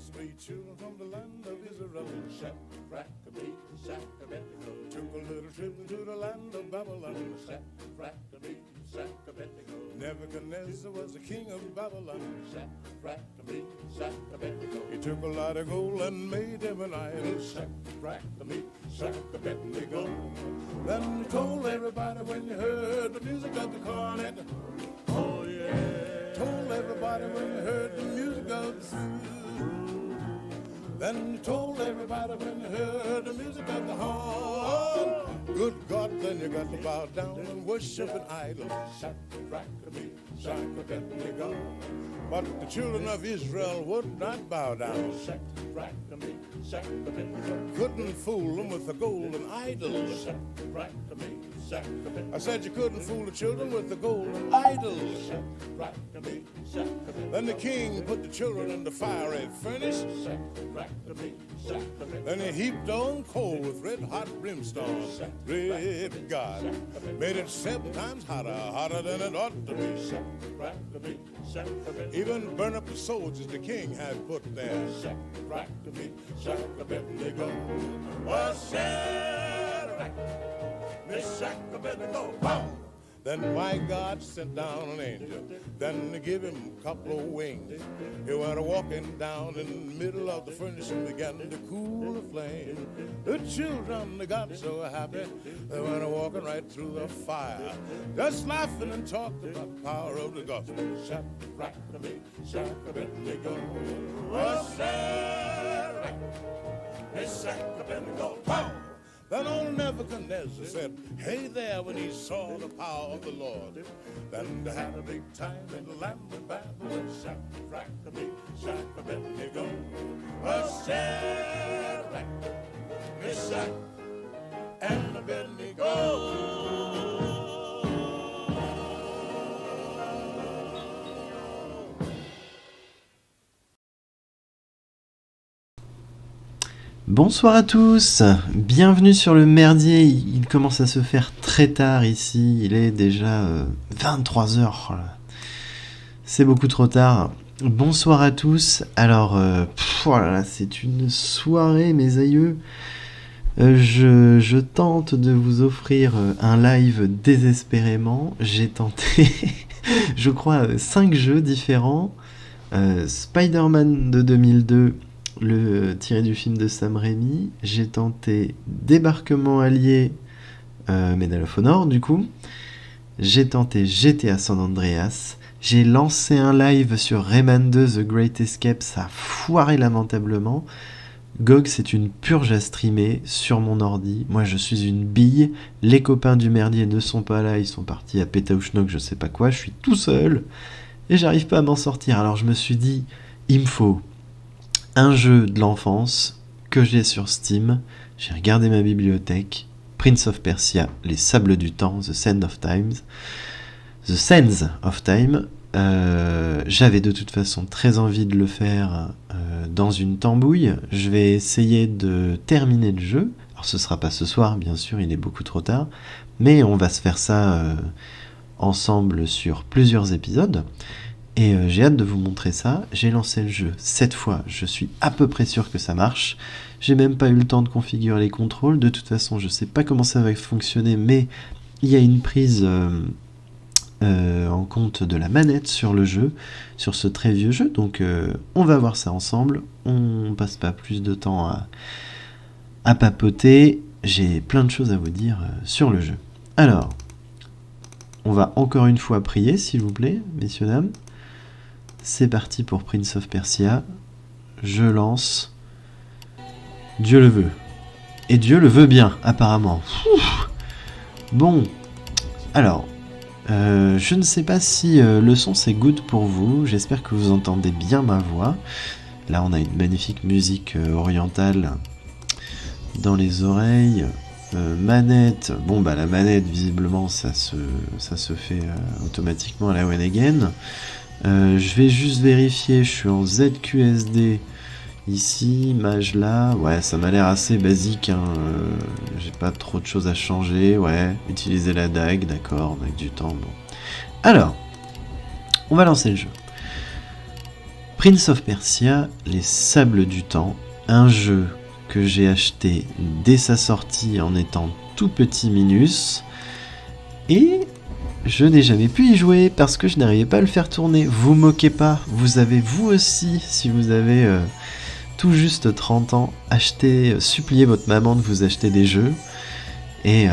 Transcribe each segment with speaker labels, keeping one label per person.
Speaker 1: must be children from the land of Israel. Shack-rack-a-bee, shack-a-bee-go. Took a little trip into the land of Babylon. Shack-rack-a-bee, shack-a-bee-go. Nebuchadnezzar was the king of Babylon. Shack-rack-a-bee, shack-a-bee-go. He took a lot of gold and made him an idol. Shack-rack-a-bee, shack-a-bee-go. Then he told everybody when you heard the music of the cornet. Oh yeah. Told everybody when you heard the music of the flute. Then you told everybody when you heard the music of the horn. Good God, then you got to bow down and worship an idol. Shack-rack-a-bee, shack-a-bee-go. But the children of Israel would not bow down. Shack-rack-a-bee, shack-a-bee-go. Couldn't fool them with the golden idol. Shack-rack-a-bee, shack-a-bee-go. I said you couldn't fool the children with the golden idol. Shack-rack-a-bee, shack-a-bee-go. Then the king put the children in the fiery furnace. Shack-rack-a-bee, shack-a-bee-go. Then he heaped on coal with red hot brimstone. Great God, made it 7 times hotter, hotter than it ought to be. Shack-rack-a-bee, shack-a-bee-go. Even burn up the soldiers the king had put there. Shack-rack-a-bee, shack-a-bee-go. Oh, Shadrach, Meshach, Abednego, boom! Then my God sent down an angel, then to give him a couple of wings. He went walking down in the middle of the furnace and began to cool the flame. The children, they got so happy, they went walking right through the fire, just laughing and talking about the power of the gospel. Shack-rack-a-bee, shack-a-bee-go. Oh, Shadrach, Meshach, Abednego, boom! Then old Nebuchadnezzar said, hey there, when he saw the power of the Lord. Then they had a big time in the land of Babylon. Shack-rack-a-bee, shack-a-bee-go. Oh, Shadrach, Meshach, and Abednego.
Speaker 2: Bonsoir à tous, bienvenue sur le merdier. Il commence à se faire très tard ici, il est déjà 23h, c'est beaucoup trop tard. Bonsoir à tous, alors voilà, c'est une soirée mes aïeux. Je tente de vous offrir un live désespérément. J'ai tenté, je crois, 5 jeux différents. Spider-Man de 2002, le tiré du film de Sam Raimi. J'ai tenté Débarquement Allié, Medal of Honor du coup. J'ai tenté GTA San Andreas. J'ai lancé un live sur Rayman 2 The Great Escape, ça a foiré lamentablement. GOG, c'est une purge à streamer sur mon ordi. Moi, je suis une bille. Les copains du merdier ne sont pas là, ils sont partis à Pétaouchnok, je sais pas quoi. Je suis tout seul et j'arrive pas à m'en sortir. Alors, je me suis dit, il me faut un jeu de l'enfance que j'ai sur Steam. J'ai regardé ma bibliothèque. Prince of Persia, Les Sables du Temps, The Sands of Time. J'avais de toute façon très envie de le faire dans une tambouille. Je vais essayer de terminer le jeu. Alors ce sera pas ce soir, bien sûr, il est beaucoup trop tard, mais on va se faire ça ensemble sur plusieurs épisodes. Et j'ai hâte de vous montrer ça. J'ai lancé le jeu 7 fois, je suis à peu près sûr que ça marche. J'ai même pas eu le temps de configurer les contrôles. De toute façon, je sais pas comment ça va fonctionner, mais il y a une prise en compte de la manette sur le jeu, sur ce très vieux jeu. Donc on va voir ça ensemble. On passe pas plus de temps à papoter. J'ai plein de choses à vous dire sur le jeu. Alors, on va encore une fois prier, s'il vous plaît, messieurs, dames. C'est parti pour Prince of Persia. Je lance. Dieu le veut. Et Dieu le veut bien, apparemment. Bon, alors, je ne sais pas si le son c'est good pour vous. J'espère que vous entendez bien ma voix. Là, on a une magnifique musique orientale dans les oreilles. Manette, bon bah la manette visiblement ça se fait automatiquement à la one again. Je vais juste vérifier, je suis en ZQSD ici, mage là, ouais ça m'a l'air assez basique, hein. J'ai pas trop de choses à changer, ouais, utiliser la DAG, d'accord, on a du temps, bon. Alors, on va lancer le jeu. Prince of Persia, Les Sables du Temps, un jeu que j'ai acheté dès sa sortie en étant tout petit minus, et je n'ai jamais pu y jouer parce que je n'arrivais pas à le faire tourner. Vous moquez pas, vous avez vous aussi, si vous avez tout juste 30 ans, supplié votre maman de vous acheter des jeux, et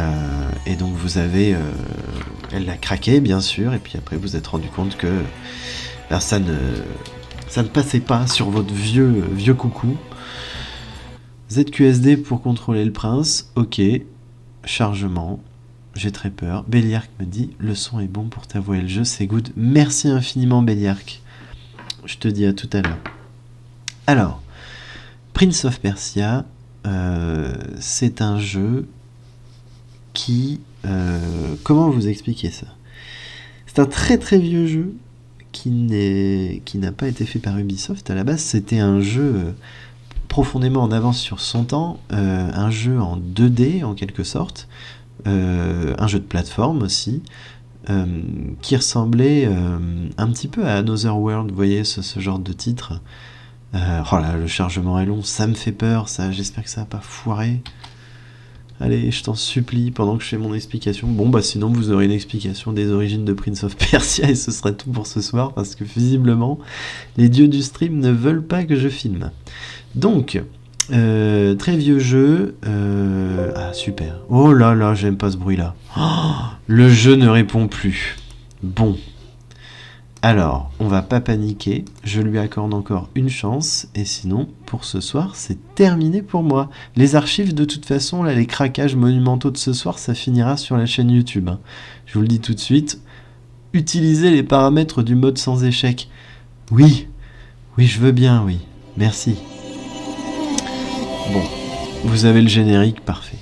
Speaker 2: donc vous avez... elle l'a craqué bien sûr, et puis après vous vous êtes rendu compte que ça ne passait pas sur votre vieux coucou. ZQSD pour contrôler le prince, ok. Chargement, j'ai très peur. Béliarque me dit, le son est bon pour t'avouer le jeu, c'est good. Merci infiniment Béliarque. Je te dis à tout à l'heure. Alors, Prince of Persia, c'est un jeu qui... comment vous expliquer ça ? C'est un très très vieux jeu qui n'a pas été fait par Ubisoft. À la base, c'était un jeu profondément en avance sur son temps, un jeu en 2D en quelque sorte, un jeu de plateforme aussi, qui ressemblait un petit peu à Another World, vous voyez, ce genre de titre. Oh là, le chargement est long, ça me fait peur, ça, j'espère que ça va pas foirer. Allez, je t'en supplie, pendant que je fais mon explication. Bon, bah sinon, vous aurez une explication des origines de Prince of Persia et ce sera tout pour ce soir, parce que visiblement, les dieux du stream ne veulent pas que je filme. Donc, très vieux jeu. Ah, super. Oh là là, j'aime pas ce bruit-là. Oh, le jeu ne répond plus. Bon. Alors, on va pas paniquer, je lui accorde encore une chance, et sinon, pour ce soir, c'est terminé pour moi. Les archives, de toute façon, là, les craquages monumentaux de ce soir, ça finira sur la chaîne YouTube. Hein. Je vous le dis tout de suite, utilisez les paramètres du mode sans échec. Oui, je veux bien, oui. Merci. Bon, vous avez le générique, parfait.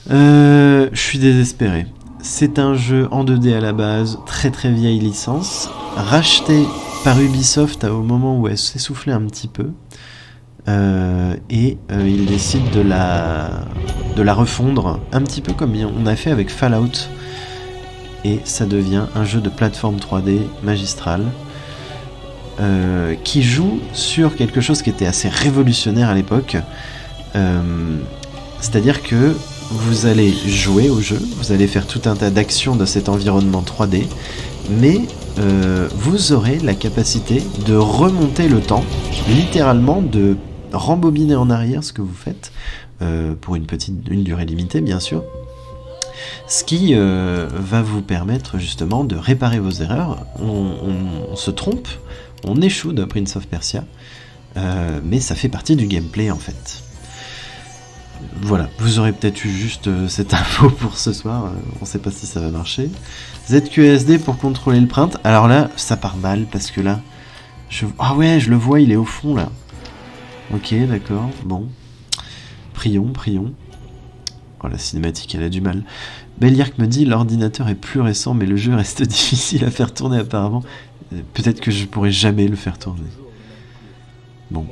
Speaker 2: Je suis désespéré. C'est un jeu en 2D à la base, très très vieille licence, racheté par Ubisoft au moment où elle s'essoufflait un petit peu, et ils décident de la refondre, un petit peu comme on a fait avec Fallout, et ça devient un jeu de plateforme 3D magistral, qui joue sur quelque chose qui était assez révolutionnaire à l'époque, c'est-à-dire que vous allez jouer au jeu, vous allez faire tout un tas d'actions dans cet environnement 3D, mais vous aurez la capacité de remonter le temps, littéralement de rembobiner en arrière ce que vous faites, pour une durée limitée bien sûr, ce qui va vous permettre justement de réparer vos erreurs. On se trompe, on échoue dans Prince of Persia, mais ça fait partie du gameplay en fait. Voilà, vous aurez peut-être eu juste cette info pour ce soir, on sait pas si ça va marcher. ZQSD pour contrôler le prince. Alors là, ça part mal parce que là, ah ouais, je le vois, il est au fond là. Ok, d'accord, bon. Prions. Oh, la cinématique, elle a du mal. Béliarque me dit, l'ordinateur est plus récent, mais le jeu reste difficile à faire tourner apparemment. Peut-être que je pourrai jamais le faire tourner. Bon.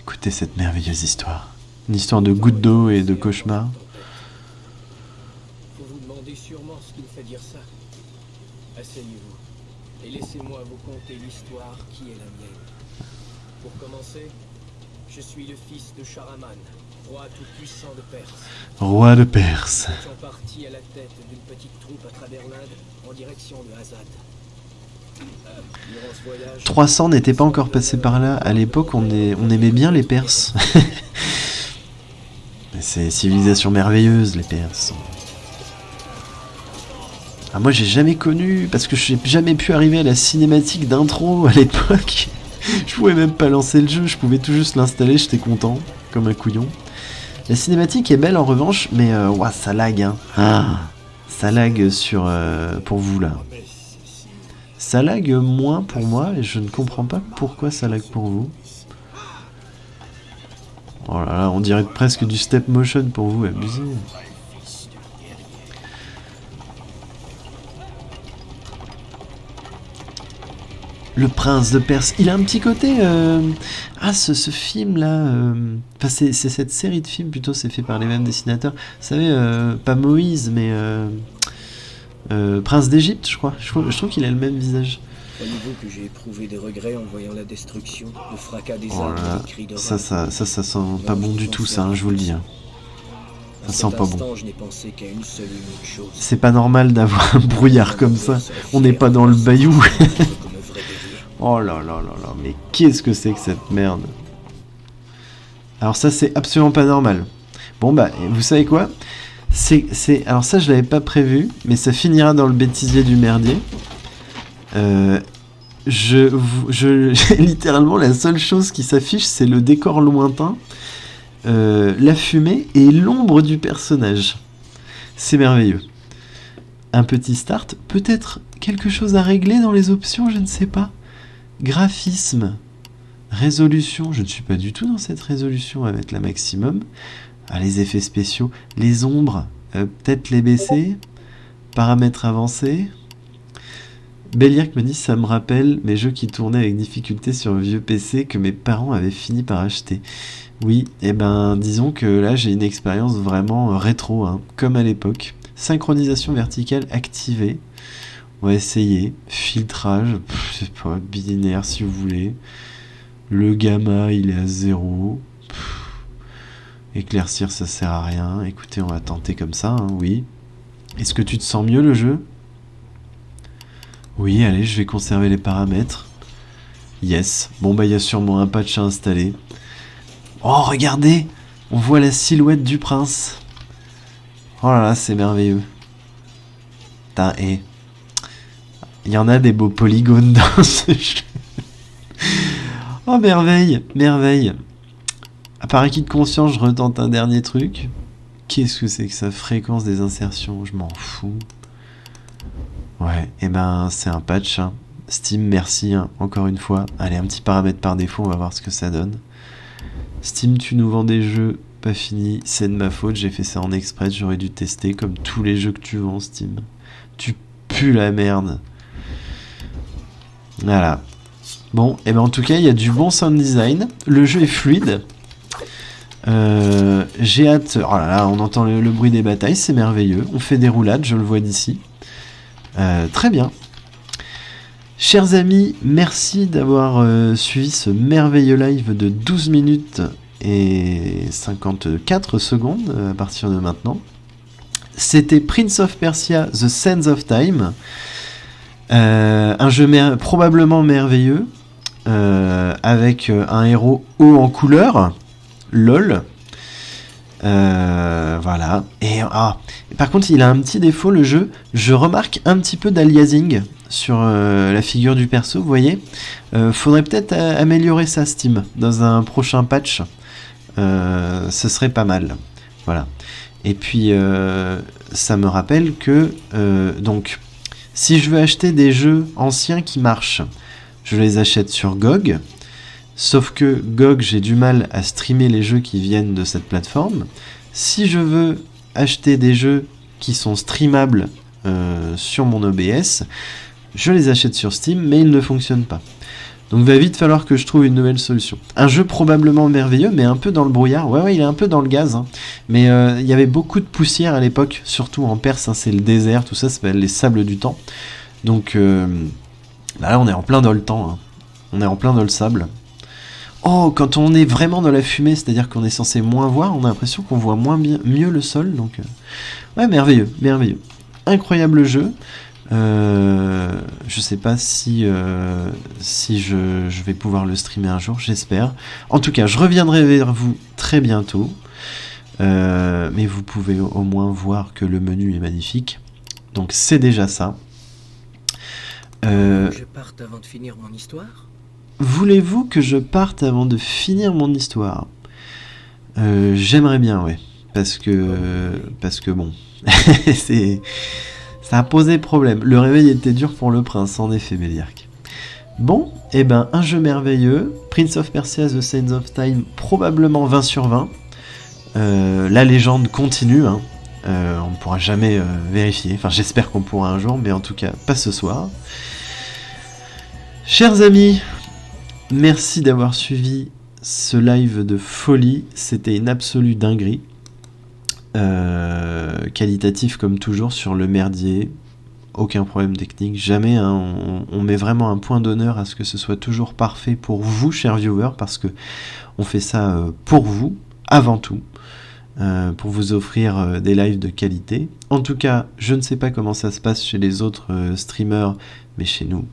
Speaker 2: Écoutez cette merveilleuse histoire. Une histoire de gouttes d'eau et de cauchemar.
Speaker 3: Vous vous demandez sûrement ce qui me fait dire ça. Asseyez-vous et laissez-moi vous conter l'histoire qui est la mienne. Pour commencer, je suis le fils de Sharaman, roi tout-puissant de Perse.
Speaker 2: Roi de Perse.
Speaker 3: Nous sommes partis à la tête d'une petite troupe à travers l'Inde en direction de Azad.
Speaker 2: 300 n'était pas encore passé par là. À l'époque, on aimait bien les Perses. C'est civilisation merveilleuse, les Perses. Ah, moi, j'ai jamais connu, parce que je n'ai jamais pu arriver à la cinématique d'intro à l'époque. Je pouvais même pas lancer le jeu, je pouvais tout juste l'installer, j'étais content, comme un couillon. La cinématique est belle en revanche, mais ouah, ça lag, hein. Ah, ça lag pour vous là. Ça lag moins pour moi et je ne comprends pas pourquoi ça lag pour vous. Oh là là, on dirait presque du step motion pour vous, abusé. Le prince de Perse, il a un petit côté... Ah, ce film-là... Enfin, c'est cette série de films, plutôt, c'est fait par les mêmes dessinateurs. Vous savez, pas Moïse, mais... Prince d'Égypte, je crois. Je trouve qu'il a le même visage.
Speaker 3: Croyez-vous que j'ai éprouvé des regrets en voyant la destruction, le fracas des
Speaker 2: Oh
Speaker 3: arbres
Speaker 2: là là,
Speaker 3: et les cris de
Speaker 2: ça
Speaker 3: rage?
Speaker 2: sent pas bon du tout, ça, hein, je vous le dis. Hein.
Speaker 3: À
Speaker 2: Ça sent
Speaker 3: cet
Speaker 2: pas bon.
Speaker 3: instant, je n'ai pensé qu'à une seule et unique chose.
Speaker 2: C'est pas normal d'avoir un brouillard comme ça. On n'est pas dans le bayou.
Speaker 3: Comme un vrai guerrier.
Speaker 2: Oh là là là là, mais qu'est-ce que c'est que cette merde? Alors ça, c'est absolument pas normal. Bon bah, vous savez quoi? Alors ça, je l'avais pas prévu, mais ça finira dans le bêtisier du merdier. Littéralement, la seule chose qui s'affiche, c'est le décor lointain, la fumée et l'ombre du personnage. C'est merveilleux. Un petit start, peut-être quelque chose à régler dans les options, je ne sais pas. Graphisme, résolution, je ne suis pas du tout dans cette résolution à mettre la maximum. Ah, les effets spéciaux, les ombres, peut-être les baisser. Paramètres avancés. Béliac me dit, ça me rappelle mes jeux qui tournaient avec difficulté sur le vieux PC que mes parents avaient fini par acheter. Oui, et ben disons que là j'ai une expérience vraiment rétro, hein, comme à l'époque. Synchronisation verticale activée. On va essayer. Filtrage, c'est pas binaire si vous voulez. Le gamma il est à 0. Éclaircir ça sert à rien. Écoutez, on va tenter comme ça, hein, oui. Est-ce que tu te sens mieux le jeu ? Oui, allez, je vais conserver les paramètres. Yes. Bon bah il y a sûrement un patch à installer. Oh regardez, on voit la silhouette du prince. Oh là là, c'est merveilleux. Putain, et il y en a des beaux polygones dans ce jeu. Oh merveille, merveille. Par acquis de conscience, je retente un dernier truc. Qu'est-ce que c'est que sa fréquence des insertions? Je m'en fous. Ouais, et ben c'est un patch. Hein. Steam, merci, hein, encore une fois. Allez, un petit paramètre par défaut, on va voir ce que ça donne. Steam, tu nous vends des jeux pas finis, c'est de ma faute, j'ai fait ça en express, j'aurais dû tester comme tous les jeux que tu vends, Steam. Tu pues la merde. Voilà. Bon, et ben en tout cas, il y a du bon sound design. Le jeu est fluide. J'ai hâte. Oh là là, on entend le bruit des batailles, c'est merveilleux. On fait des roulades, je le vois d'ici. Très bien. Chers amis, merci d'avoir suivi ce merveilleux live de 12 minutes et 54 secondes à partir de maintenant. C'était Prince of Persia: The Sands of Time. Un jeu probablement merveilleux, avec un héros haut en couleur. LOL. Voilà. Et par contre, il a un petit défaut, le jeu. Je remarque un petit peu d'aliasing sur la figure du perso, vous voyez. Faudrait peut-être améliorer ça, Steam, dans un prochain patch. Ce serait pas mal. Voilà. Et puis, ça me rappelle que, donc, si je veux acheter des jeux anciens qui marchent, je les achète sur GOG. Sauf que GOG, j'ai du mal à streamer les jeux qui viennent de cette plateforme. Si je veux acheter des jeux qui sont streamables sur mon OBS, je les achète sur Steam, mais ils ne fonctionnent pas. Donc il va vite falloir que je trouve une nouvelle solution. Un jeu probablement merveilleux, mais un peu dans le brouillard. Ouais, il est un peu dans le gaz. Hein. Mais il y avait beaucoup de poussière à l'époque, surtout en Perse, hein, c'est le désert, tout ça, ça s'appelle les sables du temps. Donc là, on est en plein dans le temps. Hein. On est en plein dans le sable. Oh, quand on est vraiment dans la fumée, c'est-à-dire qu'on est censé moins voir, on a l'impression qu'on voit mieux le sol. Donc, ouais, merveilleux, merveilleux. Incroyable jeu. Je sais pas si je vais pouvoir le streamer un jour, j'espère. En tout cas, je reviendrai vers vous très bientôt. Mais vous pouvez au moins voir que le menu est magnifique. Donc c'est déjà ça.
Speaker 3: Je parte avant de finir mon histoire.
Speaker 2: Voulez-vous que je parte avant de finir mon histoire? J'aimerais bien, ouais. Parce que bon, ça a posé problème. Le réveil était dur pour le prince, en effet, Béliarque. Bon, et ben un jeu merveilleux. Prince of Persia: The Sands of Time, probablement 20 sur 20. La légende continue, hein. On ne pourra jamais vérifier. Enfin, j'espère qu'on pourra un jour, mais en tout cas, pas ce soir. Chers amis, merci d'avoir suivi ce live de folie. C'était une absolue dinguerie. Qualitatif comme toujours sur le merdier. aucun problème technique, jamais. Hein, on met vraiment un point d'honneur à ce que ce soit toujours parfait pour vous, chers viewers, parce que on fait ça pour vous, avant tout, pour vous offrir des lives de qualité. En tout cas, je ne sais pas comment ça se passe chez les autres streamers, mais chez nous,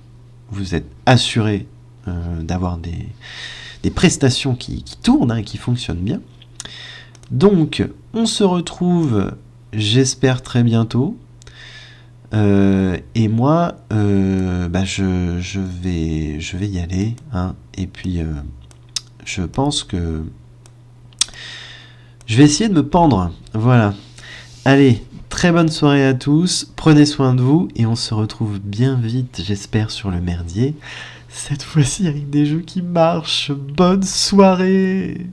Speaker 2: vous êtes assurés d'avoir des prestations qui tournent, hein, et qui fonctionnent bien. Donc, on se retrouve, j'espère, très bientôt. Et moi, je vais y aller. Hein, et puis, je pense que je vais essayer de me pendre. Voilà. Allez, très bonne soirée à tous. Prenez soin de vous. Et on se retrouve bien vite, j'espère, sur le merdier. Cette fois-ci avec des jeux qui marchent. Bonne soirée!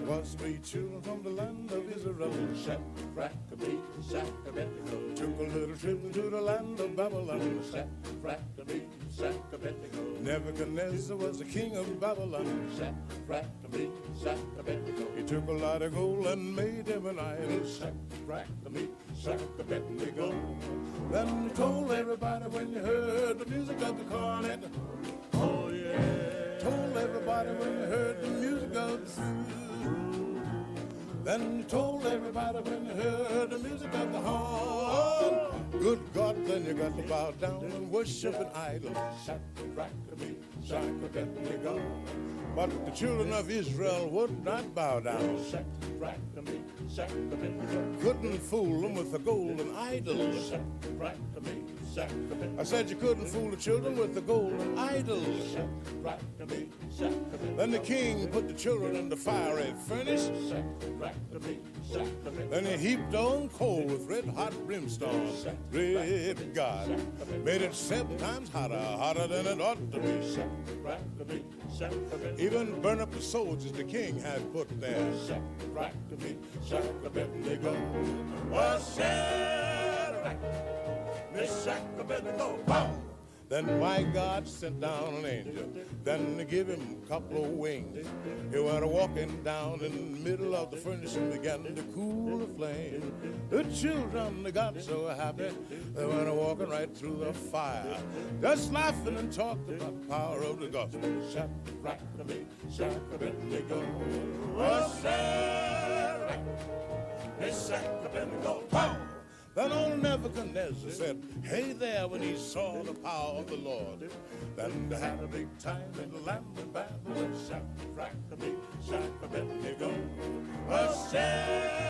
Speaker 1: Was three children from the land of Israel. Shack-a-be, shack-a-betty-go. Took a little trip into the land of Babylon. Shack-a-be, shack-a-betty-go. Nebuchadnezzar was the king of Babylon. Shack-a-be, shack-a-betty-go. He took a lot of gold and made him an idol. Shack-a-be, shack-a-betty-go. Then he told everybody when you heard the music of the cornet. Oh yeah. Told everybody when you heard the music of the Then you told everybody when you heard the music of the horn. Good God, then you got to bow down and worship an idol. Shack-a-be, shack-a-betty-go. But the children of Israel would not bow down. Shack-a-be, shack-a-betty-go. Couldn't fool them with the golden idol. Shack-a-be, shack-a-betty-go. I said you couldn't fool the children with the golden idol. Shack-a-be, shack-a-betty-go. Then the king put the children in the fiery furnace. Then he heaped on coal with red-hot brimstone. Red God made it 7 times hotter, hotter than it ought to be. Even burn up the soldiers the king had put there. Shack-a-be-shack-a-betty-go. Was Shadrach, Meshach-a-Abednego, pow! Then my God sent down an angel, then to give him a couple of wings. He went walking down in the middle of the furnace and began to cool the flame. The children, they got so happy, they went walking right through the fire, just laughing and talked about the power of the gospel. Shack-a-be, shack-a-betty-go. Oh, Shadrach, Meshach-a-Abednego, pow! Then old Nebuchadnezzar said, hey there, when he saw the power of the Lord. Then they had a big time in the land of Babylon.